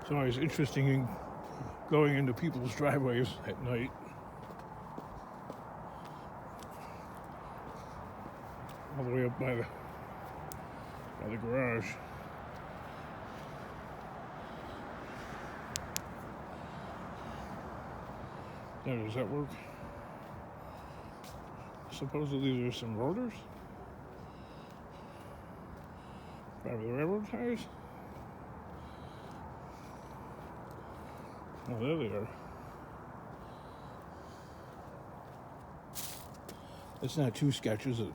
It's always interesting in going into people's driveways at night. All the way up by the garage. Now, does that work? Supposedly there's some rotors. Probably the railroad ties. Oh, there they are. It's not too sketch, is it?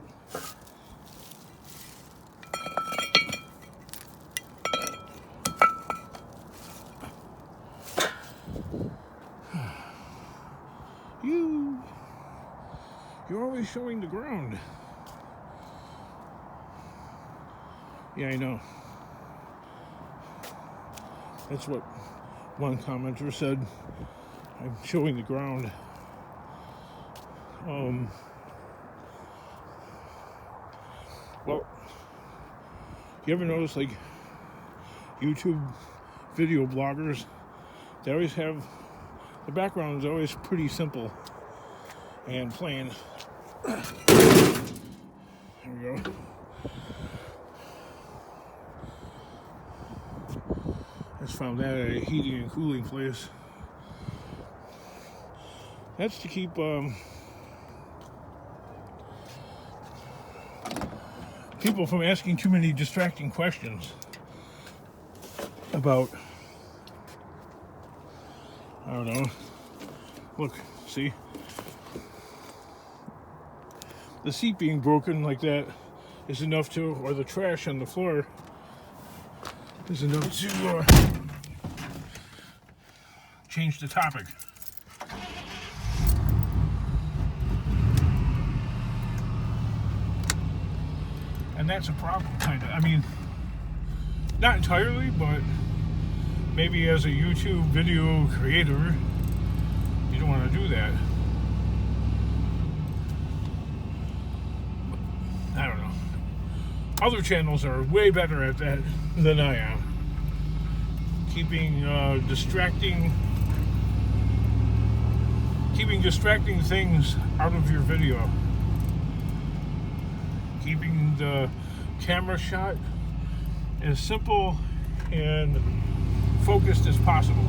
You're always showing the ground. Yeah, I know. That's what one commenter said. I'm showing the ground. Well, you ever notice, like, YouTube video bloggers, they always have, the background is always pretty simple and plain. There we go. Just found that at a heating and cooling place. That's to keep people from asking too many distracting questions about, I don't know. Look, see? The seat being broken like that is enough to, or the trash on the floor is enough to change the topic. And that's a problem, kind of. I mean, not entirely, but maybe as a YouTube video creator, you don't want to do that. I don't know. Other channels are way better at that than I am. Keeping distracting things out of your video. Keeping the camera shot as simple and focused as possible.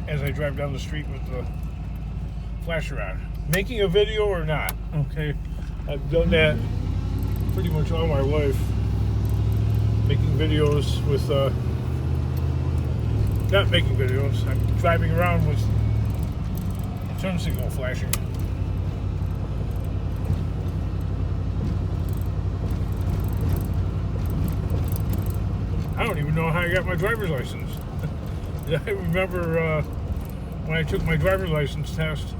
As I drive down the street with the flasher on. Making a video or not, okay? I've done that pretty much all my life. Making videos with, not making videos, I'm driving around with turn signal flashing. I don't even know how I got my driver's license. I remember when I took my driver's license test,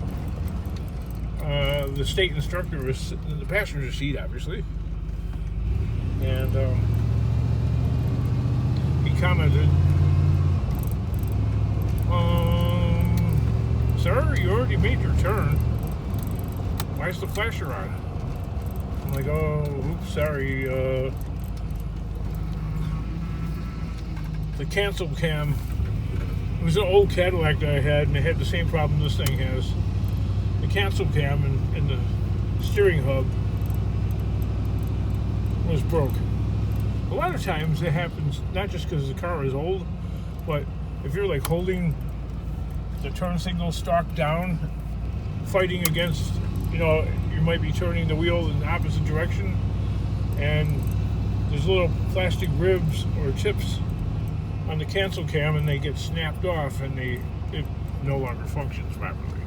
the state instructor was in the passenger seat, obviously, and he commented, "Sir, you already made your turn. Why's the flasher on?" I'm like, "Oh, oops, sorry. The cancel cam." It was an old Cadillac that I had, and it had the same problem this thing has. The cancel cam and the steering hub was broke. A lot of times it happens not just because the car is old, but if you're like holding the turn signal stalk down, fighting against, you might be turning the wheel in the opposite direction, and there's little plastic ribs or tips on the cancel cam, and they get snapped off, and it no longer functions properly.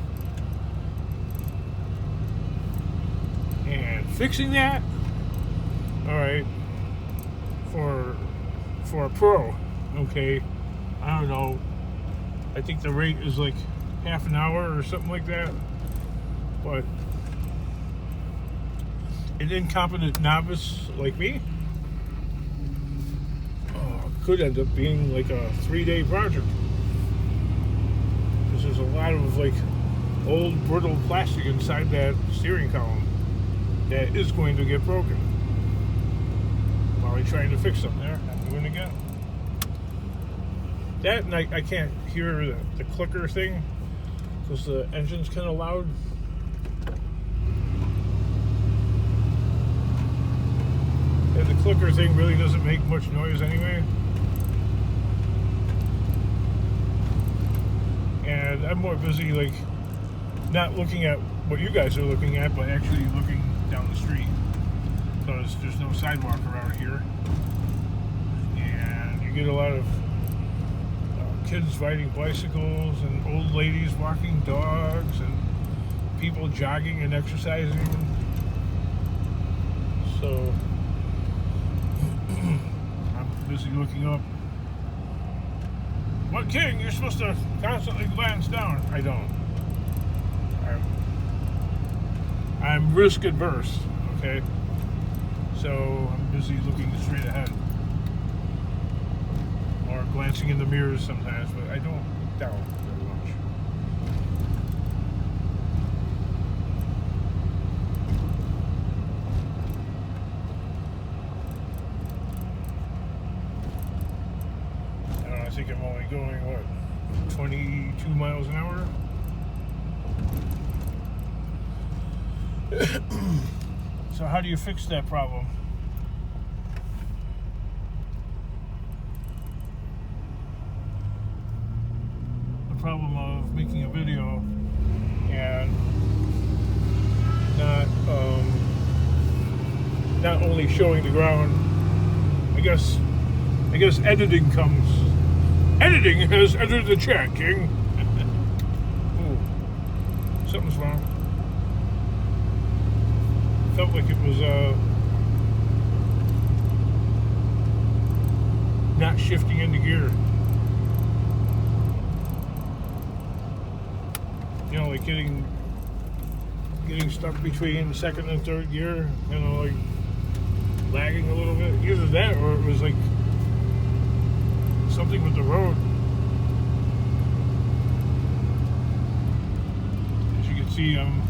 And fixing that, all right, for a pro, okay, I don't know, I think the rate is like half an hour or something like that, but an incompetent novice like me could end up being like a 3-day project, because there's a lot of like old brittle plastic inside that steering column that is going to get broken. I'm already trying to fix them there. I'm doing it again. That and I can't hear the clicker thing because the engine's kind of loud. And the clicker thing really doesn't make much noise anyway. And I'm more busy, like, not looking at what you guys are looking at, but actually looking down the street. Because there's no sidewalk around here. And you get a lot of kids riding bicycles and old ladies walking dogs and people jogging and exercising. So I'm busy looking up. What, King? You're supposed to constantly glance down. I don't. I'm risk adverse, okay? So I'm busy looking straight ahead. Or glancing in the mirrors sometimes, but I don't look down very much. I think I'm only going, what, 22 miles an hour? So how do you fix that problem? The problem of making a video and not only showing the ground. I guess editing comes. Editing has entered the chat, King. Ooh, something's wrong. Felt like it was not shifting into gear. You know, like getting stuck between second and third gear. You know, like lagging a little bit. Either that, or it was like something with the road. As you can see, I'm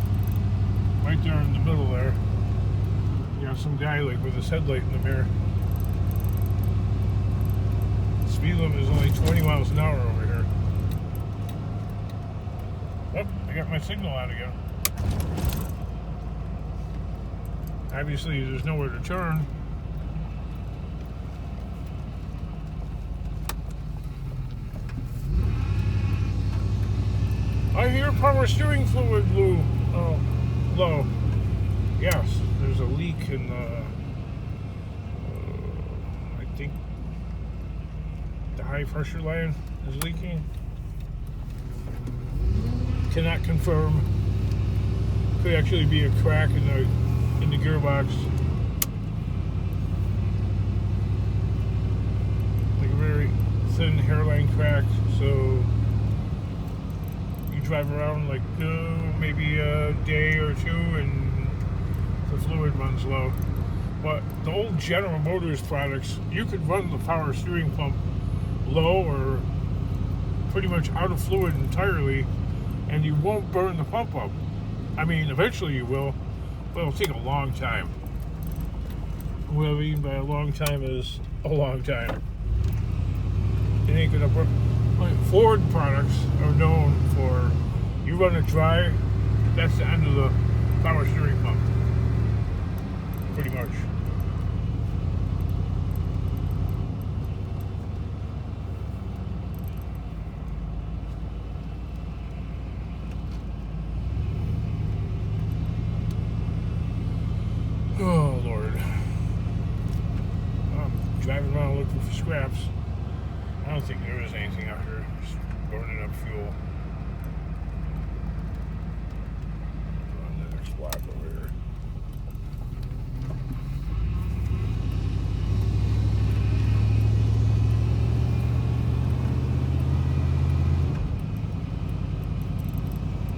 right there in the middle there. You know, some guy like with his headlight in the mirror. Speed limit is only 20 miles an hour over here. Oh, I got my signal out again. Obviously, there's nowhere to turn. I hear power steering fluid low. Yes, there's a leak in the, I think the high pressure line is leaking. Cannot confirm. Could actually be a crack in the gearbox. Like a very thin hairline crack, so drive around like maybe a day or two and the fluid runs low. But the old General Motors products, you could run the power steering pump low or pretty much out of fluid entirely and you won't burn the pump up. I mean, eventually you will, but it'll take a long time. What I mean by a long time is a long time. It ain't gonna burn. Ford products are known for, you run it dry, that's the end of the power steering pump, pretty much. Oh Lord, I'm driving around looking for scraps. I don't think there is anything out here. Just burning up fuel. On the next block over here.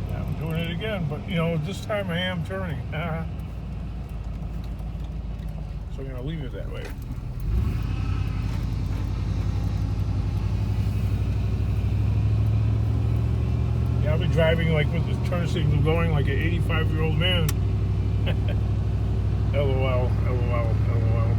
Yeah, I'm doing it again, but you know, this time I am turning. So I'm going to leave it that way. I'll be driving like with the turn signal going like an 85-year-old man. LOL, LOL, LOL.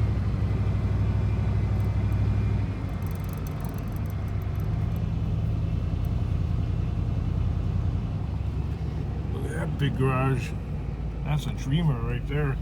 Look at that big garage. That's a dreamer right there.